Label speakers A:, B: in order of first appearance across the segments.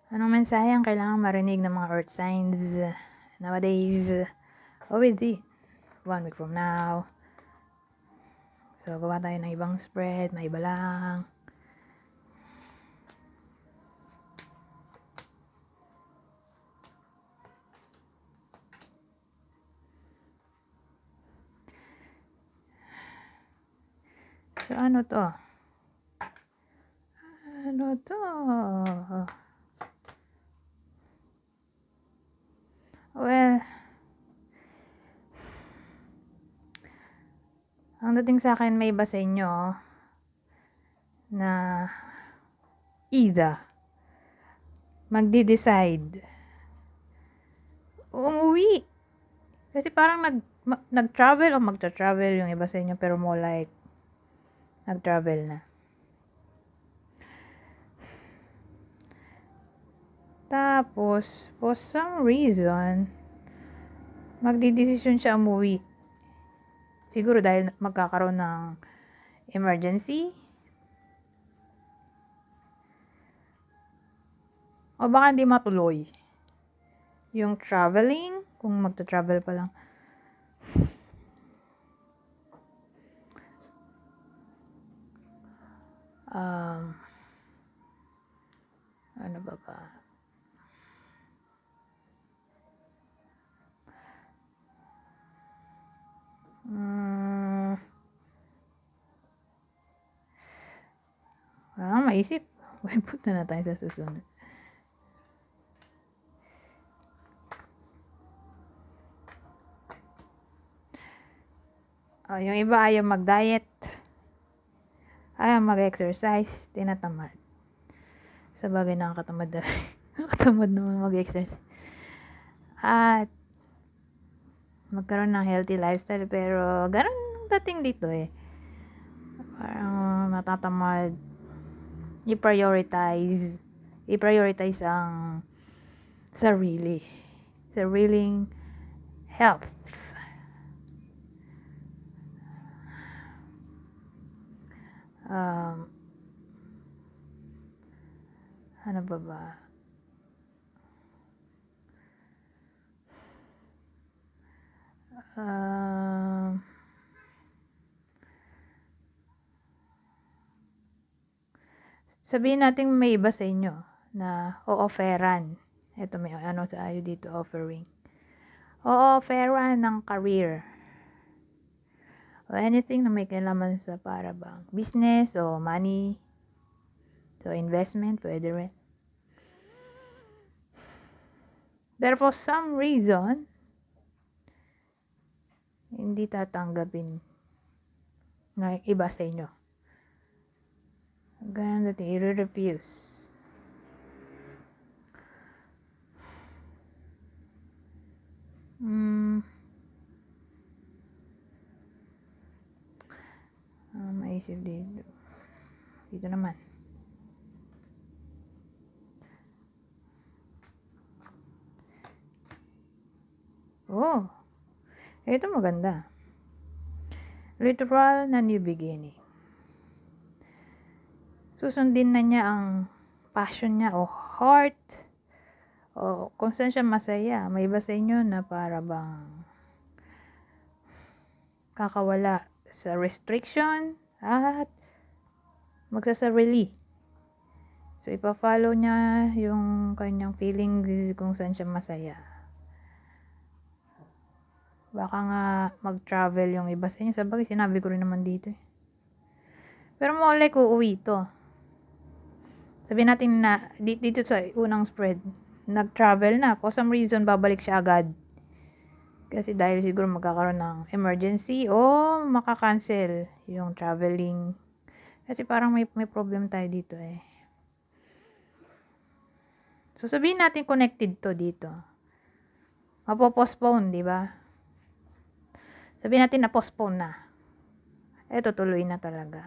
A: Anong mensahe ang kailangang marinig ng mga earth signs nowadays? With it. 1 week from now. So, gawa tayo ng ibang spread, may iba lang. So, ano to? Ano to? Well, ang dating sa akin may iba sa inyo na either magde-decide umuwi. Kasi parang nag-travel o magta-travel yung iba sa inyo, pero more like nag-travel na. Tapos, for some reason, magdidesisyon siya umuwi. Siguro dahil magkakaroon ng emergency. O baka hindi matuloy yung traveling, kung magta-travel pa lang. Ano ba ba? Wala kang maisip. Punta na tayo sa susunod. Yung iba ayaw mag-diet. Ayaw mag-exercise. Tinatamad. Sa bagay nakakatamad na nakakatamad naman mag-exercise. At magkaroon ng healthy lifestyle, pero ganun ang dating dito eh. Parang natatamad. I-prioritize ang sariling health. Ano ba ba? Sabihin natin may iba sa inyo na o-offeran. Ito may ano sa ayo dito, offering. O-offeran ng career. O anything na may kinalaman sa para bang business o money. So, investment, pwede rin. Pero for some reason, hindi tatanggapin ng iba sa inyo. Ganun natin, i-refuse. Maisip dito. Dito naman. Oh, ito maganda. Literal na new beginning. Susundin na niya ang passion niya o heart o kung saan siya masaya. May iba sa inyo na para bang kakawala sa restriction at magsasarili. So, ipa-follow niya yung kanyang feelings kung saan siya masaya. Baka nga mag-travel yung iba sa inyo. Sabagay, sinabi ko rin naman dito eh. Pero more like uuwi to. Sabihin natin na dito sa unang spread, nag-travel na. For some reason, babalik siya agad. Kasi dahil siguro magkakaroon ng emergency o makakancel yung traveling. Kasi parang may problem tayo dito eh. So, sabihin natin connected to dito. Mapo-postpone, di ba? Sabihin natin na postpone na. Eto, tuloy na talaga.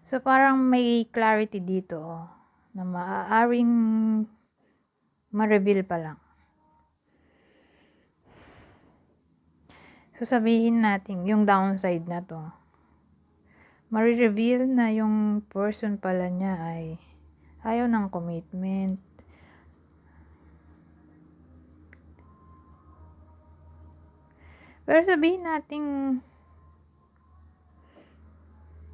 A: So, So, parang may clarity dito na maaaring ma-reveal pa lang. So, sabihin natin, yung downside na to, ma-reveal na yung person pala niya ay ayaw ng commitment. Pero sabihin natin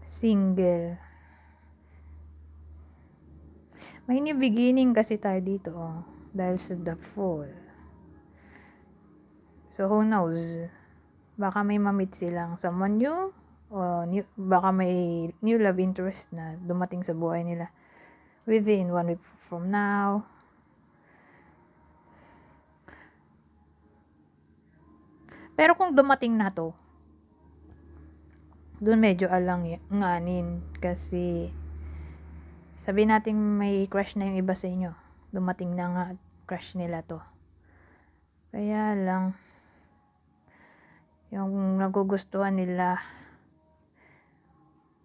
A: single. May new beginning kasi tayo dito, dahil sa the Fool. So, who knows? Baka may mamit silang someone new, o baka may new love interest na dumating sa buhay nila within 1 week from now. Pero kung dumating na to, dun medyo alanganin kasi sabi natin may crush na yung iba sa inyo. Dumating na nga crush nila to. Kaya lang, yung nagugustuhan nila,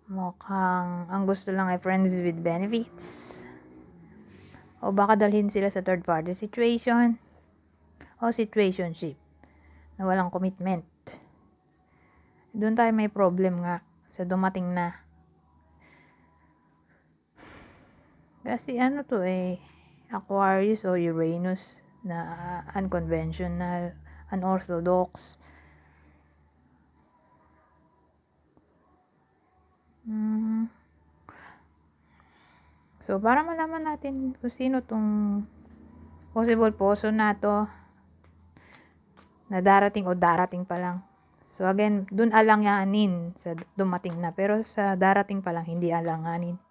A: mukhang ang gusto lang ay friends with benefits. O baka dalhin sila sa third party situation o situationship na walang commitment. Doon tayo may problem nga sa dumating na. Kasi ano to Aquarius o Uranus na unconventional, unorthodox. So, para malaman natin kung sino tong possible person na to na darating o darating pa lang. So, again, dun alanganin sa dumating na. Pero sa darating pa lang, hindi alanganin.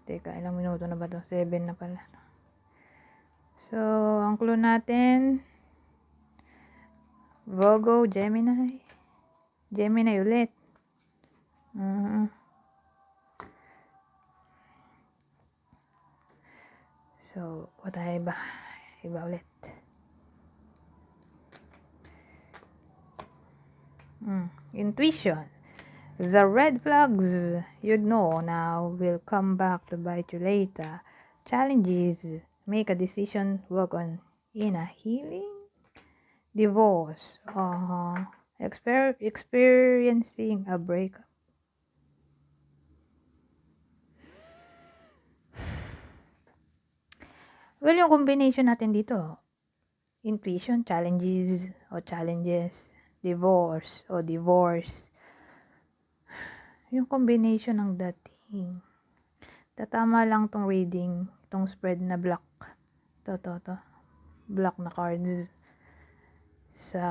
A: Teka, ilang minuto na ba to? 7 na pala. So, ang clue natin, Virgo, Gemini. Gemini ulit. So, what iba ulit. Intuition. The red flags you ignore now will come back to bite you later. Challenges. Make a decision. Work on inner healing. Divorce. Experiencing a breakup. Well, yung combination natin dito, intuition, challenges, divorce, yung combination ng dating. Tatama lang tong reading, tong spread na black. To. Black na cards. Sa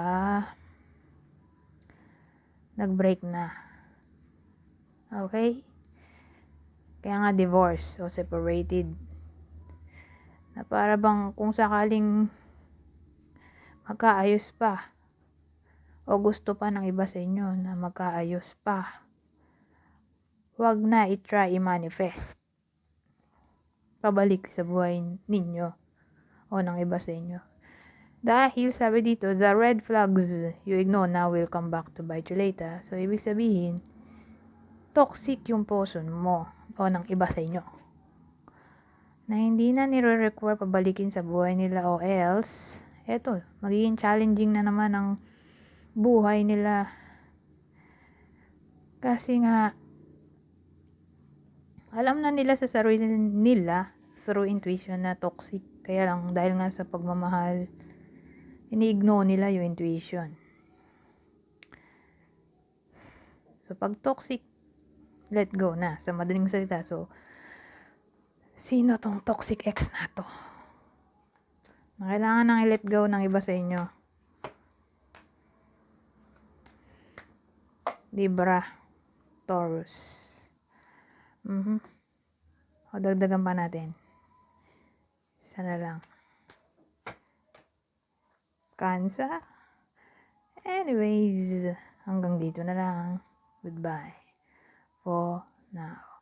A: nag-break na. Okay? Kaya nga divorce o separated. Na para bang kung sakaling magkaayos pa o gusto pa ng iba sa inyo na magkaayos pa, wag na i-try i-manifest pabalik sa buhay ninyo o ng iba sa inyo. Dahil sabi dito, the red flags you ignore now will come back to bite you later. So, ibig sabihin, toxic yung person mo o ng iba sa inyo. Na hindi na nire-require pabalikin sa buhay nila o else, eto, magiging challenging na naman ang buhay nila. Kasi nga, alam na nila sa sarili nila through intuition na toxic. Kaya lang, dahil nga sa pagmamahal, ini-ignore nila yung intuition. So, pag toxic, let go na. Sa madaling salita. So, sino tong toxic ex na to? Na kailangan nang i-let go ng iba sa inyo. Libra, Taurus. O, dagdagan pa natin. Isa na lang. Cancer. Anyways, hanggang dito na lang. Goodbye for now.